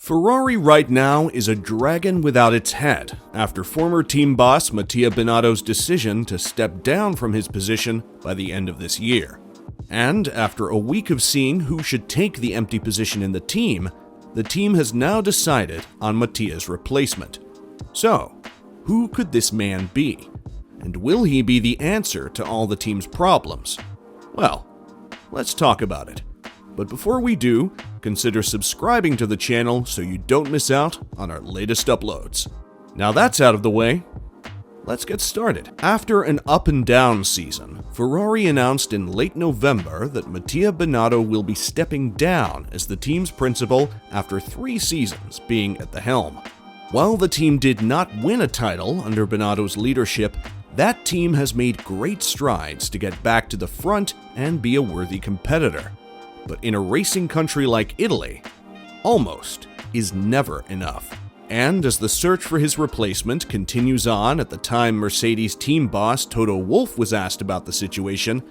Ferrari right now is a dragon without its head after former team boss Mattia Binotto's decision to step down from his position by the end of this year. And after a week of seeing who should take the empty position in the team has now decided on Mattia's replacement. So, who could this man be? And will he be the answer to all the team's problems? Well, let's talk about it. But before we do, consider subscribing to the channel so you don't miss out on our latest uploads. Now that's out of the way, let's get started. After an up and down season, Ferrari announced in late November that Mattia Binotto will be stepping down as the team's principal after 3 seasons being at the helm. While the team did not win a title under Binotto's leadership, that team has made great strides to get back to the front and be a worthy competitor. But in a racing country like Italy, almost is never enough. And as the search for his replacement continues on at the time Mercedes team boss Toto Wolff was asked about the situation,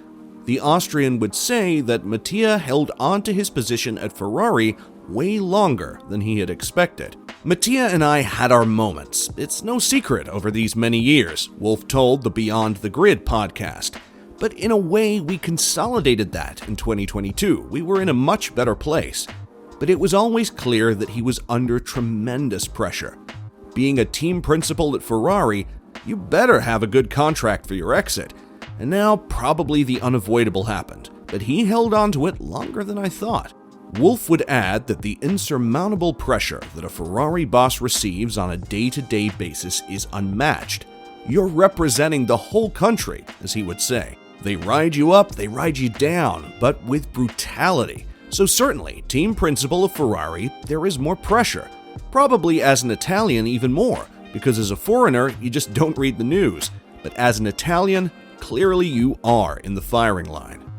the Austrian would say that Mattia held on to his position at Ferrari way longer than he had expected. Mattia and I had our moments. It's no secret over these many years, Wolff told the Beyond the Grid podcast. But in a way, we consolidated that in 2022. We were in a much better place. But it was always clear that he was under tremendous pressure. Being a team principal at Ferrari, you better have a good contract for your exit. And now, probably the unavoidable happened, but he held on to it longer than I thought. Wolff would add that the insurmountable pressure that a Ferrari boss receives on a day-to-day basis is unmatched. You're representing the whole country, as he would say. They ride you up, they ride you down, but with brutality. So certainly, team principal of Ferrari, there is more pressure. Probably as an Italian even more, because as a foreigner, you just don't read the news. But as an Italian, clearly you are in the firing line.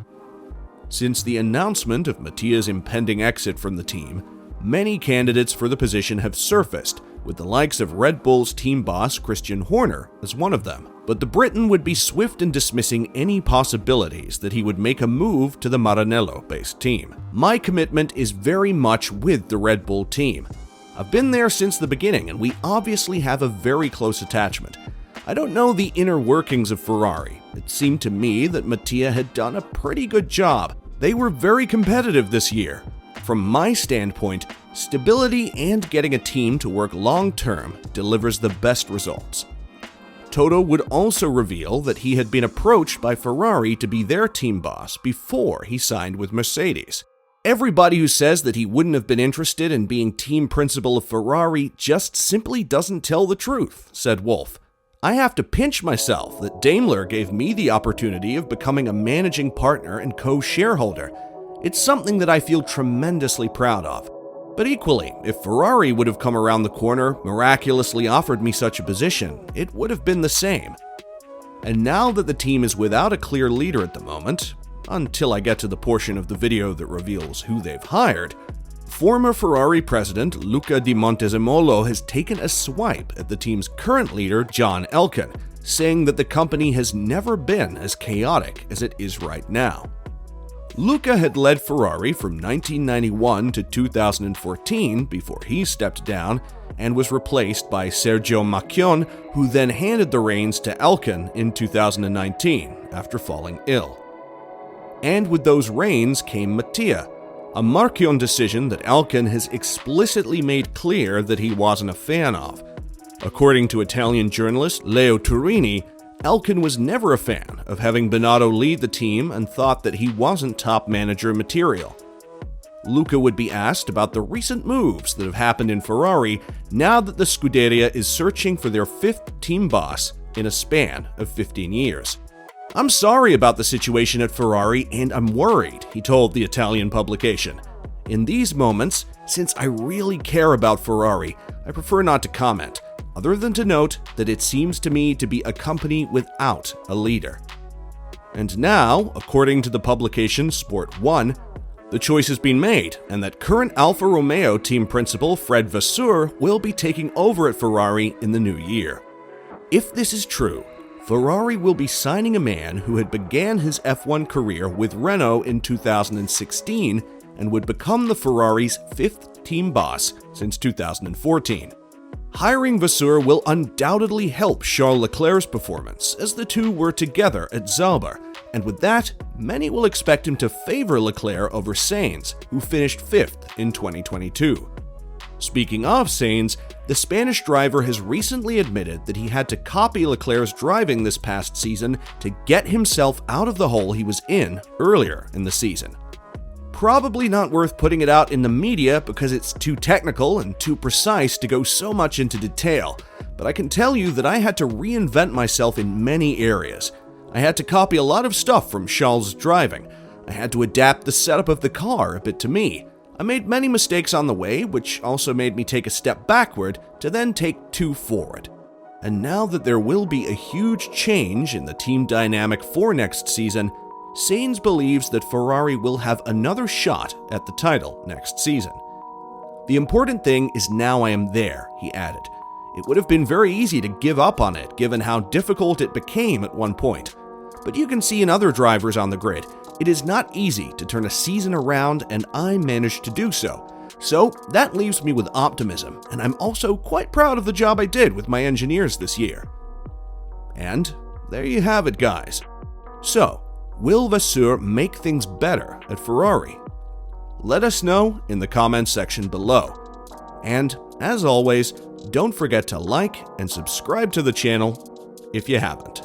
Since the announcement of Mattia's impending exit from the team, many candidates for the position have surfaced, with the likes of Red Bull's team boss Christian Horner as one of them. But the Briton would be swift in dismissing any possibilities that he would make a move to the Maranello-based team. My commitment is very much with the Red Bull team. I've been there since the beginning, and we obviously have a very close attachment. I don't know the inner workings of Ferrari. It seemed to me that Mattia had done a pretty good job. They were very competitive this year. From my standpoint, stability and getting a team to work long-term delivers the best results. Toto would also reveal that he had been approached by Ferrari to be their team boss before he signed with Mercedes. Everybody who says that he wouldn't have been interested in being team principal of Ferrari just simply doesn't tell the truth, said Wolff. I have to pinch myself that Daimler gave me the opportunity of becoming a managing partner and co-shareholder. It's something that I feel tremendously proud of. But equally, if Ferrari would have come around the corner, miraculously offered me such a position, it would have been the same. And now that the team is without a clear leader at the moment, until I get to the portion of the video that reveals who they've hired, former Ferrari president Luca Di Montesimolo has taken a swipe at the team's current leader, John Elkann, saying that the company has never been as chaotic as it is right now. Luca had led Ferrari from 1991 to 2014 before he stepped down and was replaced by Sergio Marchionne, who then handed the reins to Elkann in 2019 after falling ill. And with those reins came Mattia, a Marchionne decision that Elkann has explicitly made clear that he wasn't a fan of. According to Italian journalist Leo Turini, Elkann was never a fan of having Binotto lead the team and thought that he wasn't top manager material. Luca would be asked about the recent moves that have happened in Ferrari now that the Scuderia is searching for their 5th team boss in a span of 15 years. I'm sorry about the situation at Ferrari and I'm worried, he told the Italian publication. In these moments, since I really care about Ferrari, I prefer not to comment, other than to note that it seems to me to be a company without a leader. And now, according to the publication Sport 1, the choice has been made, and that current Alfa Romeo team principal Fred Vasseur will be taking over at Ferrari in the new year. If this is true, Ferrari will be signing a man who had began his F1 career with Renault in 2016 and would become the Ferrari's 5th team boss since 2014. Hiring Vasseur will undoubtedly help Charles Leclerc's performance, as the two were together at Sauber, and with that, many will expect him to favor Leclerc over Sainz, who finished 5th in 2022. Speaking of Sainz, the Spanish driver has recently admitted that he had to copy Leclerc's driving this past season to get himself out of the hole he was in earlier in the season. Probably not worth putting it out in the media because it's too technical and too precise to go so much into detail, but I can tell you that I had to reinvent myself in many areas. I had to copy a lot of stuff from Charles' driving. I had to adapt the setup of the car a bit to me. I made many mistakes on the way, which also made me take a step backward to then take 2 forward. And now that there will be a huge change in the team dynamic for next season, Sainz believes that Ferrari will have another shot at the title next season. The important thing is now I am there, he added. It would have been very easy to give up on it given how difficult it became at one point. But you can see in other drivers on the grid, it is not easy to turn a season around, and I managed to do so. So that leaves me with optimism, and I'm also quite proud of the job I did with my engineers this year. And there you have it, guys. So, will Vasseur make things better at Ferrari? Let us know in the comments section below. And, as always, don't forget to like and subscribe to the channel if you haven't.